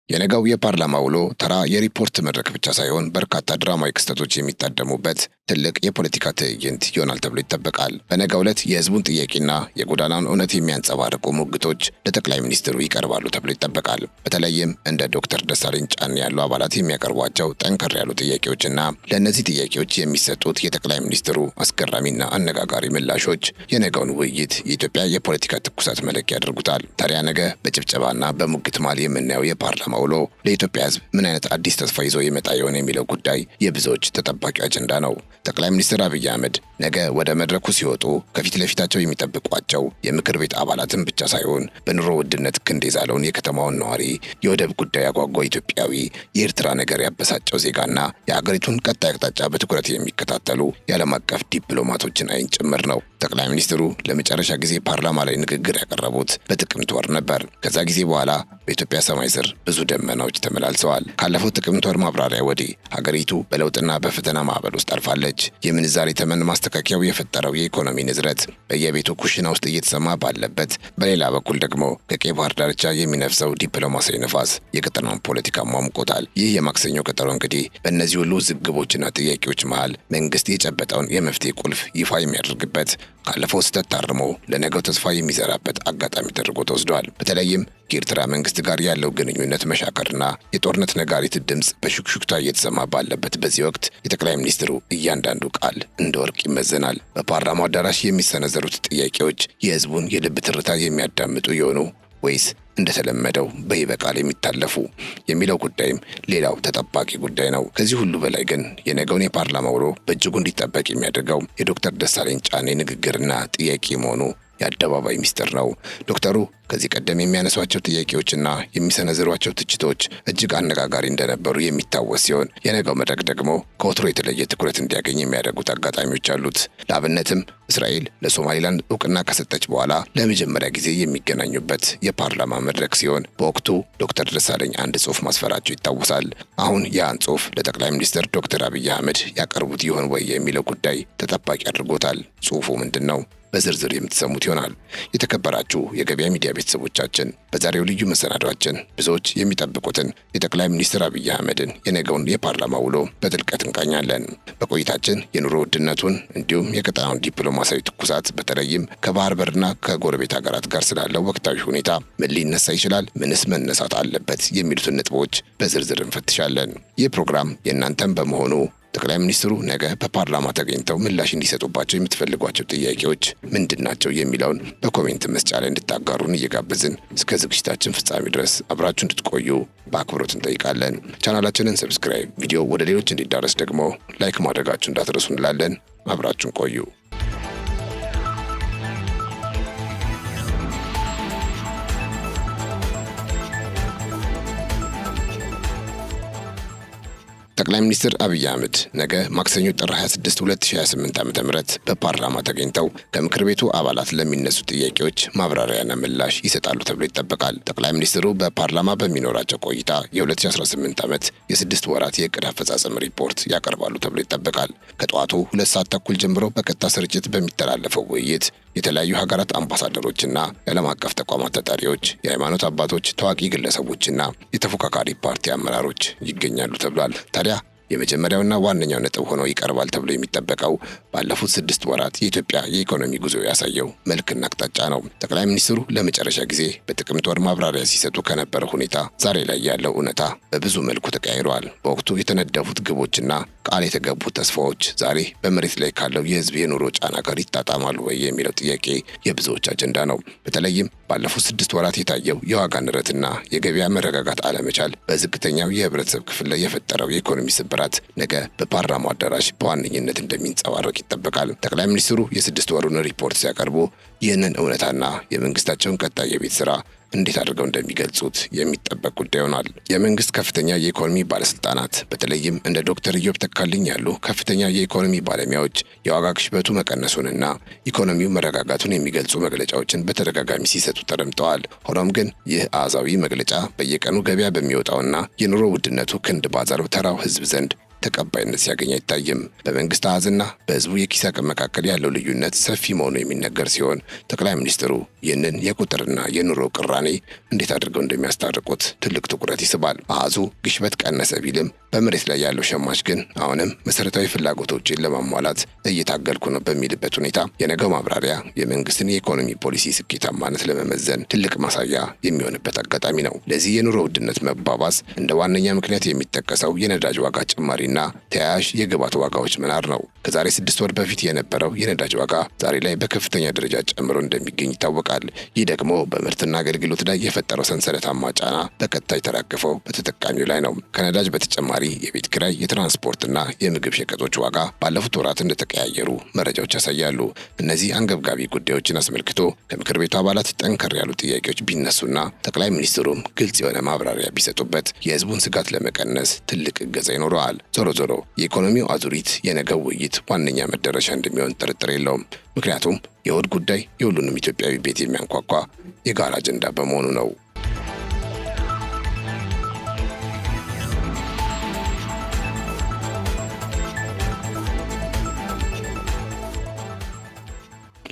የነገው የፓርላማ ውሎ ተራ የሪፖርት መድረክ ብቻ ሳይሆን በርካታ ድራማዊ ክስተቶች የሚታደሙበት ትልቅ የፖለቲካ ትዕይንት ይሆናል ተብሎ ይጠበቃል። በነገው ዕለት የህዝቡን ጥያቄና የጎዳናውን እውነት የሚያንጸባርቁ ሙግቶች ለጠቅላይ ሚኒስትሩ ይቀርባሉ ተብሎ ይጠበቃል። በተለይም እንደ ዶክተር ደሳለኝ ጫኔ ያሉ አባላት የሚያቀርቧቸው ጠንከር ያሉ ጥያቄዎችና ለእነዚህ ጥያቄዎች የሚሰጡት የጠቅላይ ሚኒስትሩ አስገራሚና አነጋጋሪ ምላሾች የነገውን ውይይት የኢትዮጵያ የፖለቲካ ትኩሳት መለኪያ ያደርጉታል። ታዲያ ነገ በጭብጨባና በሙግት መሃል የምናየው የፓርላማ ውሎ ለኢትዮጵያ ህዝብ ምን አይነት አዲስ ተስፋ ይዞ ይመጣ ይሆን የሚለው ጉዳይ የብዙዎች ተጠባቂ አጀንዳ ነው። ጠቅላይ ሚኒስትር አብይ አህመድ ነገ ወደ መድረኩ ሲወጡ ከፊት ለፊታቸው የሚጠብቋቸው የምክር ቤት አባላትን ብቻ ሳይሆን በኑሮ ውድነት ክንድ የዛለውን የከተማውን ነዋሪ፣ የወደብ ጉዳይ ያጓጓው ኢትዮጵያዊ፣ የኤርትራ ነገር ያበሳጨው ዜጋና የሀገሪቱን ቀጣይ አቅጣጫ በትኩረት የሚከታተሉ የዓለም አቀፍ ዲፕሎማቶችን አይን ጭምር ነው። ጠቅላይ ሚኒስትሩ ለመጨረሻ ጊዜ ፓርላማ ላይ ንግግር ያቀረቡት በጥቅምት ወር ነበር። ከዛ ጊዜ በኋላ በኢትዮጵያ ሰማይ ስር ብዙ ደመናዎች ተመላልሰዋል። ካለፈው ጥቅምት ወር ማብራሪያ ወዲህ ሀገሪቱ በለውጥና በፈተና ማዕበል ውስጥ አልፋለች። የምንዛሬ ተመን ማስተካከያው የፈጠረው የኢኮኖሚ ንዝረት በየቤቱ ኩሽና ውስጥ እየተሰማ ባለበት፣ በሌላ በኩል ደግሞ ከቀይ ባህር ዳርቻ የሚነፍሰው ዲፕሎማሲያዊ ነፋስ የቀጠናውን ፖለቲካ ሟሙቆታል። ይህ የማክሰኞ ቀጠሮ እንግዲህ በእነዚህ ሁሉ ዝግቦችና ጥያቄዎች መሃል መንግስት የጨበጠውን የመፍትሄ ቁልፍ ይፋ የሚያደርግበት፣ ካለፈው ስህተት ታርሞ ለነገው ተስፋ የሚዘራበት አጋጣሚ ተደርጎ ተወስዷል። በተለይም ከኤርትራ መንግስት ጋር ያለው ግንኙነት መሻከርና የጦርነት ነጋሪት ድምፅ በሹክሹክታ እየተሰማ ባለበት በዚህ ወቅት የጠቅላይ ሚኒስትሩ እያንዳንዱ ቃል እንደ ወርቅ ይመዘናል። በፓርላማው አዳራሽ የሚሰነዘሩት ጥያቄዎች የህዝቡን የልብ ትርታ የሚያዳምጡ የሆኑ ወይስ እንደተለመደው በይበቃል የሚታለፉ የሚለው ጉዳይም ሌላው ተጠባቂ ጉዳይ ነው። ከዚህ ሁሉ በላይ ግን የነገውን የፓርላማ ውሎ በእጅጉ እንዲጠበቅ የሚያደርገው የዶክተር ደሳለኝ ጫኔ ንግግርና ጥያቄ መሆኑ የአደባባይ ሚስጥር ነው። ዶክተሩ ከዚህ ቀደም የሚያነሷቸው ጥያቄዎችና የሚሰነዝሯቸው ትችቶች እጅግ አነጋጋሪ እንደነበሩ የሚታወስ ሲሆን የነገው መድረክ ደግሞ ከወትሮ የተለየ ትኩረት እንዲያገኝ የሚያደርጉት አጋጣሚዎች አሉት። ለአብነትም እስራኤል ለሶማሊላንድ እውቅና ከሰጠች በኋላ ለመጀመሪያ ጊዜ የሚገናኙበት የፓርላማ መድረክ ሲሆን በወቅቱ ዶክተር ደሳለኝ አንድ ጽሑፍ ማስፈራቸው ይታወሳል። አሁን ያን ጽሑፍ ለጠቅላይ ሚኒስትር ዶክተር አብይ አህመድ ያቀርቡት ይሆን ወይ የሚለው ጉዳይ ተጠባቂ አድርጎታል። ጽሑፉ ምንድን ነው? በዝርዝር የምትሰሙት ይሆናል። የተከበራችሁ የገበያ ሚዲያ ቤተሰቦቻችን በዛሬው ልዩ መሰናዷችን ብዙዎች የሚጠብቁትን የጠቅላይ ሚኒስትር አብይ አህመድን የነገውን የፓርላማ ውሎ በጥልቀት እንቃኛለን። በቆይታችን የኑሮ ውድነቱን እንዲሁም የቀጠናውን ዲፕሎማሲያዊ ትኩሳት በተለይም ከባህር በርና ከጎረቤት ሀገራት ጋር ስላለው ወቅታዊ ሁኔታ ምን ሊነሳ ይችላል፣ ምንስ መነሳት አለበት የሚሉትን ነጥቦች በዝርዝር እንፈትሻለን። ይህ ፕሮግራም የእናንተም በመሆኑ ጠቅላይ ሚኒስትሩ ነገ በፓርላማ ተገኝተው ምላሽ እንዲሰጡባቸው የምትፈልጓቸው ጥያቄዎች ምንድን ናቸው የሚለውን በኮሜንት መስጫ ላይ እንድታጋሩን እየጋበዝን እስከ ዝግጅታችን ፍጻሜ ድረስ አብራችሁ እንድትቆዩ በአክብሮት እንጠይቃለን። ቻናላችንን ሰብስክራይብ፣ ቪዲዮ ወደ ሌሎች እንዲዳረስ ደግሞ ላይክ ማድረጋችሁ እንዳትረሱ እንላለን። አብራችሁን ቆዩ። ጠቅላይ ሚኒስትር አብይ አህመድ ነገ ማክሰኞ ጥር 26 2028 ዓ.ም በፓርላማ ተገኝተው ከምክር ቤቱ አባላት ለሚነሱ ጥያቄዎች ማብራሪያና ምላሽ ይሰጣሉ ተብሎ ይጠበቃል። ጠቅላይ ሚኒስትሩ በፓርላማ በሚኖራቸው ቆይታ የ2018 ዓመት የ6 ወራት የዕቅድ አፈጻጸም ሪፖርት ያቀርባሉ ተብሎ ይጠበቃል። ከጠዋቱ 2 ሰዓት ተኩል ጀምሮ በቀጥታ ስርጭት በሚተላለፈው ውይይት የተለያዩ ሀገራት አምባሳደሮችና የዓለም አቀፍ ተቋማት ተጠሪዎች፣ የሃይማኖት አባቶች፣ ታዋቂ ግለሰቦችና የተፎካካሪ ፓርቲ አመራሮች ይገኛሉ ተብሏል። ታዲያ የመጀመሪያውና ዋነኛው ነጥብ ሆኖ ይቀርባል ተብሎ የሚጠበቀው ባለፉት 6 ወራት የኢትዮጵያ የኢኮኖሚ ጉዞ ያሳየው መልክና አቅጣጫ ነው። ጠቅላይ ሚኒስትሩ ለመጨረሻ ጊዜ በጥቅምት ወር ማብራሪያ ሲሰጡ ከነበረ ሁኔታ ዛሬ ላይ ያለው እውነታ በብዙ መልኩ ተቀያይረዋል። በወቅቱ የተነደፉት ግቦችና ቃል የተገቡት ተስፋዎች ዛሬ በመሬት ላይ ካለው የህዝብ የኑሮ ጫና ጋር ይጣጣማሉ ወይ የሚለው ጥያቄ የብዙዎች አጀንዳ ነው። በተለይም ባለፉት 6 ወራት የታየው የዋጋ ንረትና የገበያ መረጋጋት አለመቻል በዝቅተኛው የህብረተሰብ ክፍል ላይ የፈጠረው የኢኮኖሚ ስብራት ነገ በፓርላማው አዳራሽ በዋነኝነት እንደሚንጸባረቅ ይጠበቃል። ጠቅላይ ሚኒስትሩ የ6 ወሩን ሪፖርት ሲያቀርቡ ይህንን እውነታና የመንግስታቸውን ቀጣይ የቤት ስራ እንዴት አድርገው እንደሚገልጹት የሚጠበቅ ጉዳይ ሆኗል። የመንግስት ከፍተኛ የኢኮኖሚ ባለስልጣናት በተለይም እንደ ዶክተር ኢዮብ ተካልኝ ያሉ ከፍተኛ የኢኮኖሚ ባለሙያዎች የዋጋ ግሽበቱ መቀነሱንና ኢኮኖሚው መረጋጋቱን የሚገልጹ መግለጫዎችን በተደጋጋሚ ሲሰጡ ተደምጠዋል። ሆኖም ግን ይህ አሃዛዊ መግለጫ በየቀኑ ገበያ በሚወጣውና የኑሮ ውድነቱ ክንድ ባዛረው ተራው ህዝብ ዘንድ ተቀባይነት ሲያገኝ አይታይም። በመንግስት አሃዝና በህዝቡ የኪስ አቅም መካከል ያለው ልዩነት ሰፊ መሆኑ የሚነገር ሲሆን ጠቅላይ ሚኒስትሩ ይህንን የቁጥርና የኑሮ ቅራኔ እንዴት አድርገው እንደሚያስታርቁት ትልቅ ትኩረት ይስባል። አሃዙ ግሽበት ቀነሰ ቢልም በመሬት ላይ ያለው ሸማች ግን አሁንም መሰረታዊ ፍላጎቶችን ለማሟላት እየታገልኩ ነው በሚልበት ሁኔታ የነገው ማብራሪያ የመንግስትን የኢኮኖሚ ፖሊሲ ስኬታማነት ለመመዘን ትልቅ ማሳያ የሚሆንበት አጋጣሚ ነው። ለዚህ የኑሮ ውድነት መባባስ እንደ ዋነኛ ምክንያት የሚጠቀሰው የነዳጅ ዋጋ ጭማሪና ተያያዥ የግብዓት ዋጋዎች መናር ነው። ከዛሬ 6 ወር በፊት የነበረው የነዳጅ ዋጋ ዛሬ ላይ በከፍተኛ ደረጃ ጨምሮ እንደሚገኝ ይታወቃል። ይህ ደግሞ በምርትና አገልግሎት ላይ የፈጠረው ሰንሰለታማ ጫና በቀጥታ የተራገፈው በተጠቃሚው ላይ ነው። ከነዳጅ በተጨማሪ የቤት ኪራይ፣ የትራንስፖርትና የምግብ ሸቀጦች ዋጋ ባለፉት ወራት እንደተቀያየሩ መረጃዎች ያሳያሉ። እነዚህ አንገብጋቢ ጉዳዮችን አስመልክቶ ከምክር ቤቱ አባላት ጠንከር ያሉ ጥያቄዎች ቢነሱና ጠቅላይ ሚኒስትሩም ግልጽ የሆነ ማብራሪያ ቢሰጡበት የህዝቡን ስጋት ለመቀነስ ትልቅ እገዛ ይኖረዋል። ዞሮ ዞሮ የኢኮኖሚው አዙሪት የነገው ውይይት ዋነኛ መዳረሻ እንደሚሆን ጥርጥር የለውም። ምክንያቱም የሆድ ጉዳይ የሁሉንም ኢትዮጵያዊ ቤት የሚያንኳኳ የጋራ አጀንዳ በመሆኑ ነው።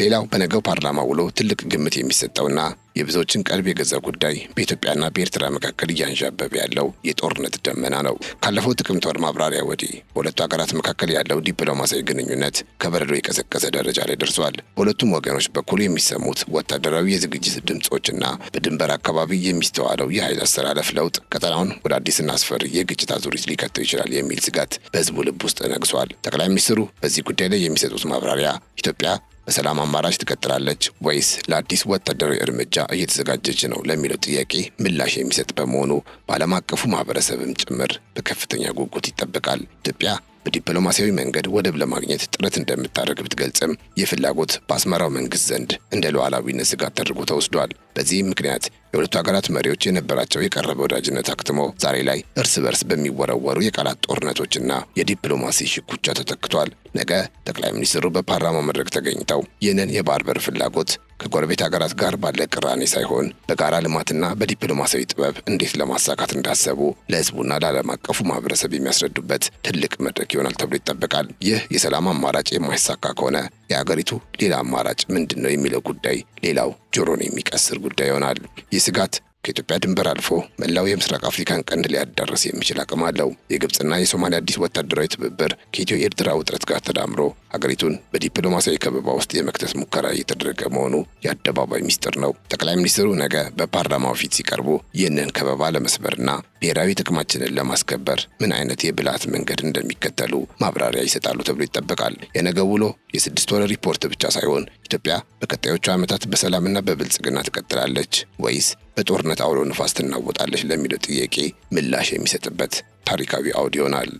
ሌላው በነገው ፓርላማ ውሎ ትልቅ ግምት የሚሰጠውና የብዙዎችን ቀልብ የገዛ ጉዳይ በኢትዮጵያና በኤርትራ መካከል እያንዣበበ ያለው የጦርነት ደመና ነው። ካለፈው ጥቅምት ወር ማብራሪያ ወዲህ በሁለቱ ሀገራት መካከል ያለው ዲፕሎማሲያዊ ግንኙነት ከበረዶ የቀዘቀዘ ደረጃ ላይ ደርሷል። በሁለቱም ወገኖች በኩል የሚሰሙት ወታደራዊ የዝግጅት ድምጾችና በድንበር አካባቢ የሚስተዋለው የኃይል አሰላለፍ ለውጥ ቀጠናውን ወደ አዲስና አስፈሪ የግጭት አዙሪት ሊከተው ይችላል የሚል ስጋት በህዝቡ ልብ ውስጥ ነግሷል። ጠቅላይ ሚኒስትሩ በዚህ ጉዳይ ላይ የሚሰጡት ማብራሪያ ኢትዮጵያ በሰላም አማራጭ ትቀጥላለች ወይስ ለአዲስ ወታደራዊ እርምጃ እየተዘጋጀች ነው ለሚለው ጥያቄ ምላሽ የሚሰጥ በመሆኑ በዓለም አቀፉ ማህበረሰብም ጭምር በከፍተኛ ጉጉት ይጠበቃል። ኢትዮጵያ በዲፕሎማሲያዊ መንገድ ወደብ ለማግኘት ጥረት እንደምታደርግ ብትገልጽም ይህ ፍላጎት በአስመራው መንግስት ዘንድ እንደ ሉዓላዊነት ስጋት ተደርጎ ተወስዷል። በዚህም ምክንያት የሁለቱ ሀገራት መሪዎች የነበራቸው የቀረበ ወዳጅነት አክትሞ ዛሬ ላይ እርስ በርስ በሚወረወሩ የቃላት ጦርነቶችና የዲፕሎማሲ ሽኩቻ ተተክቷል። ነገ ጠቅላይ ሚኒስትሩ በፓርላማው መድረክ ተገኝተው ይህንን የባህር በር ፍላጎት ከጎረቤት ሀገራት ጋር ባለ ቅራኔ ሳይሆን በጋራ ልማትና በዲፕሎማሲያዊ ጥበብ እንዴት ለማሳካት እንዳሰቡ ለህዝቡና ለዓለም አቀፉ ማህበረሰብ የሚያስረዱበት ትልቅ መድረክ ይሆናል ተብሎ ይጠበቃል። ይህ የሰላም አማራጭ የማይሳካ ከሆነ የሀገሪቱ ሌላ አማራጭ ምንድን ነው የሚለው ጉዳይ ሌላው ጆሮን የሚቀስር ጉዳይ ይሆናል። ይህ ስጋት ከኢትዮጵያ ድንበር አልፎ መላው የምስራቅ አፍሪካን ቀንድ ሊያዳርስ የሚችል አቅም አለው። የግብጽና የሶማሊያ አዲስ ወታደራዊ ትብብር ከኢትዮ ኤርትራ ውጥረት ጋር ተዳምሮ ሀገሪቱን በዲፕሎማሲያዊ ከበባ ውስጥ የመክተት ሙከራ እየተደረገ መሆኑ የአደባባይ ሚስጥር ነው። ጠቅላይ ሚኒስትሩ ነገ በፓርላማው ፊት ሲቀርቡ ይህንን ከበባ ለመስበርና ብሔራዊ ጥቅማችንን ለማስከበር ምን አይነት የብልሃት መንገድ እንደሚከተሉ ማብራሪያ ይሰጣሉ ተብሎ ይጠበቃል። የነገ ውሎ የ6 ወር ሪፖርት ብቻ ሳይሆን ኢትዮጵያ በቀጣዮቹ ዓመታት በሰላምና በብልጽግና ትቀጥላለች ወይስ በጦርነት አውሎ ንፋስ ትናወጣለች ለሚለው ጥያቄ ምላሽ የሚሰጥበት ታሪካዊ አውድ ይሆናል።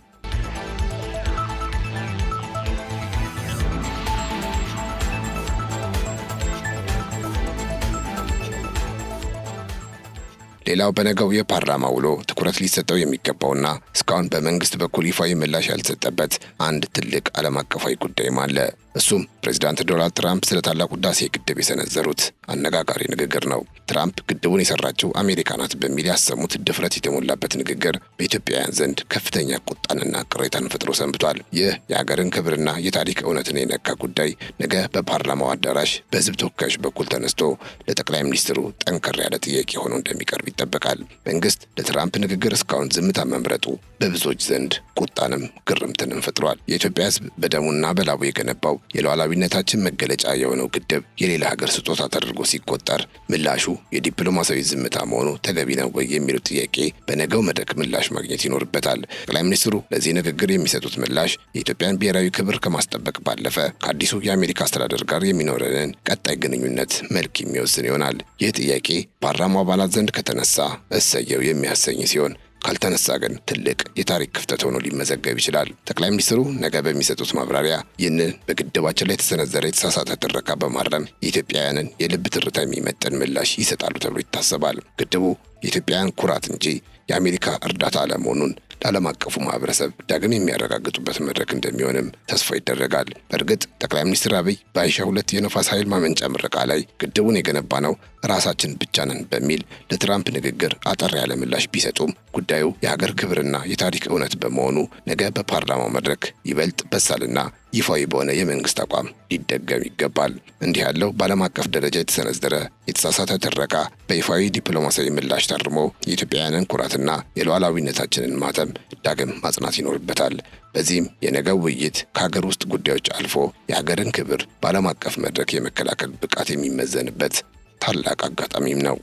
ሌላው በነገው የፓርላማ ውሎ ትኩረት ሊሰጠው የሚገባውና እስካሁን በመንግስት በኩል ይፋዊ ምላሽ ያልተሰጠበት አንድ ትልቅ ዓለም አቀፋዊ ጉዳይም አለ። እሱም ፕሬዚዳንት ዶናልድ ትራምፕ ስለ ታላቁ ህዳሴ ግድብ የሰነዘሩት አነጋጋሪ ንግግር ነው። ትራምፕ ግድቡን የሰራችው አሜሪካ ናት በሚል ያሰሙት ድፍረት የተሞላበት ንግግር በኢትዮጵያውያን ዘንድ ከፍተኛ ቁጣንና ቅሬታን ፈጥሮ ሰንብቷል። ይህ የሀገርን ክብርና የታሪክ እውነትን የነካ ጉዳይ ነገ በፓርላማው አዳራሽ በህዝብ ተወካዮች በኩል ተነስቶ ለጠቅላይ ሚኒስትሩ ጠንከር ያለ ጥያቄ ሆኖ እንደሚቀርብ ይጠበቃል። መንግስት ለትራምፕ ንግግር እስካሁን ዝምታ መምረጡ በብዙዎች ዘንድ ቁጣንም ግርምትንም ፈጥሯል። የኢትዮጵያ ህዝብ በደሙና በላቡ የገነባው የሉዓላዊነታችን መገለጫ የሆነው ግድብ የሌላ ሀገር ስጦታ ተደርጎ ሲቆጠር ምላሹ የዲፕሎማሲያዊ ዝምታ መሆኑ ተገቢ ነው ወይ የሚለው ጥያቄ በነገው መድረክ ምላሽ ማግኘት ይኖርበታል። ጠቅላይ ሚኒስትሩ ለዚህ ንግግር የሚሰጡት ምላሽ የኢትዮጵያን ብሔራዊ ክብር ከማስጠበቅ ባለፈ ከአዲሱ የአሜሪካ አስተዳደር ጋር የሚኖረንን ቀጣይ ግንኙነት መልክ የሚወስን ይሆናል። ይህ ጥያቄ ፓርላማው አባላት ዘንድ ከተነሳ እሰየው የሚያሰኝ ሲሆን ካልተነሳ ግን ትልቅ የታሪክ ክፍተት ሆኖ ሊመዘገብ ይችላል። ጠቅላይ ሚኒስትሩ ነገ በሚሰጡት ማብራሪያ ይህንን በግድባችን ላይ የተሰነዘረ የተሳሳተ ትረካ በማረም የኢትዮጵያውያንን የልብ ትርታ የሚመጥን ምላሽ ይሰጣሉ ተብሎ ይታሰባል። ግድቡ የኢትዮጵያውያን ኩራት እንጂ የአሜሪካ እርዳታ አለመሆኑን ለዓለም አቀፉ ማህበረሰብ ዳግም የሚያረጋግጡበት መድረክ እንደሚሆንም ተስፋ ይደረጋል። በእርግጥ ጠቅላይ ሚኒስትር አብይ በአይሻ 2 የነፋስ ኃይል ማመንጫ ምረቃ ላይ ግድቡን የገነባ ነው ራሳችን ብቻ ነን በሚል ለትራምፕ ንግግር አጠር ያለ ምላሽ ቢሰጡም ጉዳዩ የሀገር ክብርና የታሪክ እውነት በመሆኑ ነገ በፓርላማው መድረክ ይበልጥ በሳልና ይፋዊ በሆነ የመንግስት አቋም ሊደገም ይገባል። እንዲህ ያለው በዓለም አቀፍ ደረጃ የተሰነዘረ የተሳሳተ ትረካ በይፋዊ ዲፕሎማሲያዊ ምላሽ ታርሞ የኢትዮጵያውያንን ኩራትና የሉዓላዊነታችንን ማተም ዳግም ማጽናት ይኖርበታል። በዚህም የነገው ውይይት ከሀገር ውስጥ ጉዳዮች አልፎ የሀገርን ክብር በዓለም አቀፍ መድረክ የመከላከል ብቃት የሚመዘንበት ታላቅ አጋጣሚም ነው።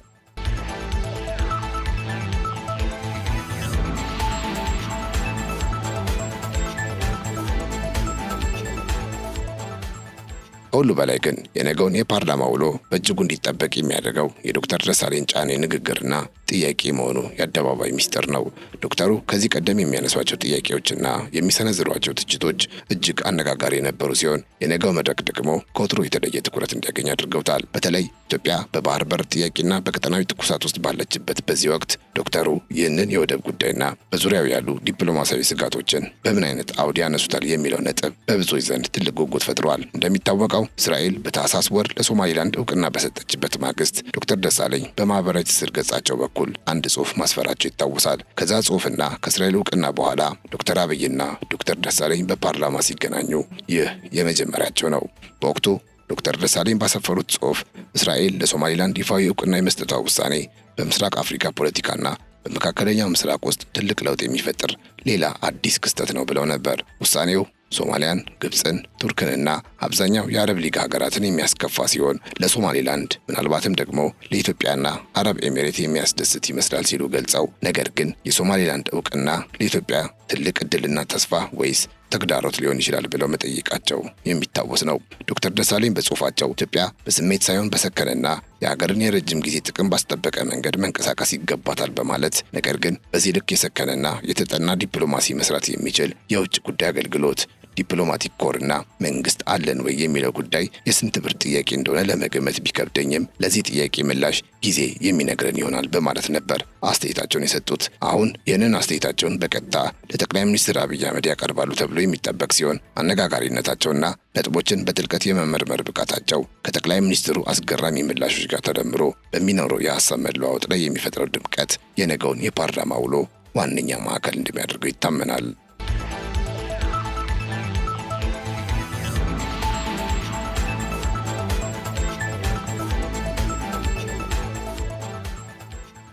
ከሁሉ በላይ ግን የነገውን የፓርላማ ውሎ በእጅጉ እንዲጠበቅ የሚያደርገው የዶክተር ደሳለኝ ጫኔ ንግግርና ጥያቄ መሆኑ የአደባባይ ሚስጥር ነው። ዶክተሩ ከዚህ ቀደም የሚያነሷቸው ጥያቄዎችና የሚሰነዝሯቸው ትችቶች እጅግ አነጋጋሪ የነበሩ ሲሆን የነገው መድረክ ደግሞ ከወትሮ የተለየ ትኩረት እንዲያገኝ አድርገውታል። በተለይ ኢትዮጵያ በባህር በር ጥያቄና በቀጠናዊ ትኩሳት ውስጥ ባለችበት በዚህ ወቅት ዶክተሩ ይህንን የወደብ ጉዳይና በዙሪያው ያሉ ዲፕሎማሲያዊ ስጋቶችን በምን አይነት አውድ ያነሱታል የሚለው ነጥብ በብዙዎች ዘንድ ትልቅ ጉጉት ፈጥሯል። እንደሚታወቀው እስራኤል በታህሳስ ወር ለሶማሊላንድ እውቅና በሰጠችበት ማግስት ዶክተር ደሳለኝ በማህበራዊ ትስስር ገጻቸው በኩል አንድ ጽሑፍ ማስፈራቸው ይታወሳል። ከዛ ጽሑፍና ከእስራኤል እውቅና በኋላ ዶክተር አብይና ዶክተር ደሳለኝ በፓርላማ ሲገናኙ ይህ የመጀመሪያቸው ነው። በወቅቱ ዶክተር ደሳለኝ ባሰፈሩት ጽሑፍ እስራኤል ለሶማሊላንድ ይፋዊ እውቅና የመስጠቷ ውሳኔ በምስራቅ አፍሪካ ፖለቲካና በመካከለኛው ምስራቅ ውስጥ ትልቅ ለውጥ የሚፈጥር ሌላ አዲስ ክስተት ነው ብለው ነበር። ውሳኔው ሶማሊያን፣ ግብፅን፣ ቱርክንና አብዛኛው የአረብ ሊግ ሀገራትን የሚያስከፋ ሲሆን ለሶማሊላንድ ምናልባትም ደግሞ ለኢትዮጵያና አረብ ኤሚሬት የሚያስደስት ይመስላል ሲሉ ገልጸው፣ ነገር ግን የሶማሊላንድ እውቅና ለኢትዮጵያ ትልቅ ዕድልና ተስፋ ወይስ ተግዳሮት ሊሆን ይችላል ብለው መጠየቃቸው የሚታወስ ነው። ዶክተር ደሳለኝ በጽሑፋቸው ኢትዮጵያ በስሜት ሳይሆን በሰከነና የሀገርን የረጅም ጊዜ ጥቅም ባስጠበቀ መንገድ መንቀሳቀስ ይገባታል በማለት ነገር ግን በዚህ ልክ የሰከነና የተጠና ዲፕሎማሲ መስራት የሚችል የውጭ ጉዳይ አገልግሎት ዲፕሎማቲክ ኮርና መንግስት አለን ወይ የሚለው ጉዳይ የስንት ብር ጥያቄ እንደሆነ ለመገመት ቢከብደኝም ለዚህ ጥያቄ ምላሽ ጊዜ የሚነግረን ይሆናል በማለት ነበር አስተያየታቸውን የሰጡት። አሁን ይህንን አስተያየታቸውን በቀጥታ ለጠቅላይ ሚኒስትር አብይ አህመድ ያቀርባሉ ተብሎ የሚጠበቅ ሲሆን አነጋጋሪነታቸውና ነጥቦችን በጥልቀት የመመርመር ብቃታቸው ከጠቅላይ ሚኒስትሩ አስገራሚ ምላሾች ጋር ተደምሮ በሚኖረው የሀሳብ መለዋወጥ ላይ የሚፈጥረው ድምቀት የነገውን የፓርላማ ውሎ ዋነኛ ማዕከል እንደሚያደርገው ይታመናል።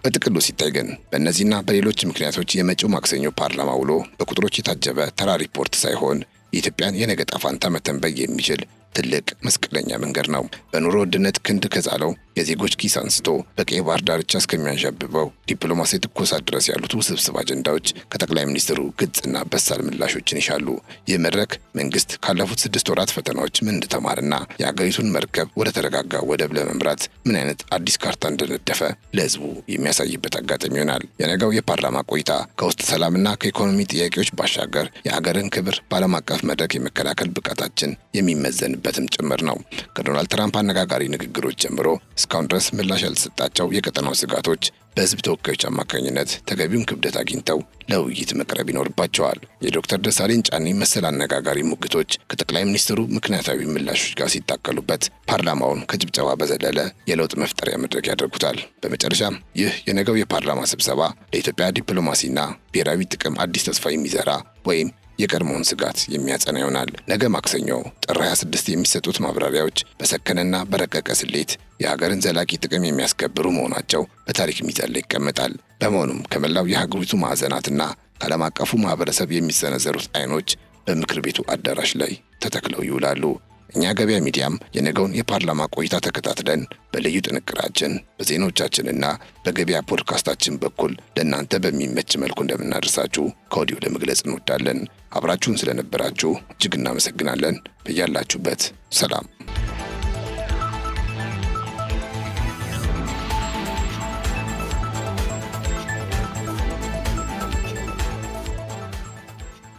በጥቅሉ ሲታይ ግን በእነዚህና በሌሎች ምክንያቶች የመጪው ማክሰኞ ፓርላማ ውሎ በቁጥሮች የታጀበ ተራ ሪፖርት ሳይሆን የኢትዮጵያን የነገ ዕጣ ፈንታ መተንበይ የሚችል ትልቅ መስቀለኛ መንገድ ነው። በኑሮ ውድነት ክንድ ከዛለው የዜጎች ኪስ አንስቶ በቀይ ባህር ዳርቻ እስከሚያንዣብበው ዲፕሎማሲ ትኩሳት ድረስ ያሉት ውስብስብ አጀንዳዎች ከጠቅላይ ሚኒስትሩ ግልጽና በሳል ምላሾችን ይሻሉ። ይህ መድረክ መንግስት ካለፉት 6 ወራት ፈተናዎች ምን እንደተማረና የሀገሪቱን መርከብ ወደ ተረጋጋ ወደብ ለመምራት ምን አይነት አዲስ ካርታ እንደነደፈ ለህዝቡ የሚያሳይበት አጋጣሚ ይሆናል። የነገው የፓርላማ ቆይታ ከውስጥ ሰላምና ከኢኮኖሚ ጥያቄዎች ባሻገር የሀገርን ክብር በዓለም አቀፍ መድረክ የመከላከል ብቃታችን የሚመዘን በትም ጭምር ነው። ከዶናልድ ትራምፕ አነጋጋሪ ንግግሮች ጀምሮ እስካሁን ድረስ ምላሽ ያልተሰጣቸው የቀጠናው ስጋቶች በህዝብ ተወካዮች አማካኝነት ተገቢውን ክብደት አግኝተው ለውይይት መቅረብ ይኖርባቸዋል። የዶክተር ደሳለኝ ጫኔ መሰል አነጋጋሪ ሙግቶች ከጠቅላይ ሚኒስትሩ ምክንያታዊ ምላሾች ጋር ሲታከሉበት ፓርላማውን ከጭብጨባ በዘለለ የለውጥ መፍጠሪያ መድረክ ያደርጉታል። በመጨረሻም ይህ የነገው የፓርላማ ስብሰባ ለኢትዮጵያ ዲፕሎማሲና ብሔራዊ ጥቅም አዲስ ተስፋ የሚዘራ ወይም የቀድሞውን ስጋት የሚያጸና ይሆናል። ነገ ማክሰኞ ጥር 26 የሚሰጡት ማብራሪያዎች በሰከነና በረቀቀ ስሌት የሀገርን ዘላቂ ጥቅም የሚያስከብሩ መሆናቸው በታሪክ ሚዛን ላይ ይቀመጣል። በመሆኑም ከመላው የሀገሪቱ ማዕዘናትና ከዓለም አቀፉ ማህበረሰብ የሚሰነዘሩት አይኖች በምክር ቤቱ አዳራሽ ላይ ተተክለው ይውላሉ። እኛ ገበያ ሚዲያም የነገውን የፓርላማ ቆይታ ተከታትለን በልዩ ጥንቅራችን በዜናዎቻችንና በገበያ ፖድካስታችን በኩል ለእናንተ በሚመች መልኩ እንደምናደርሳችሁ ከወዲሁ ለመግለጽ እንወዳለን። አብራችሁን ስለነበራችሁ እጅግ እናመሰግናለን። በያላችሁበት ሰላም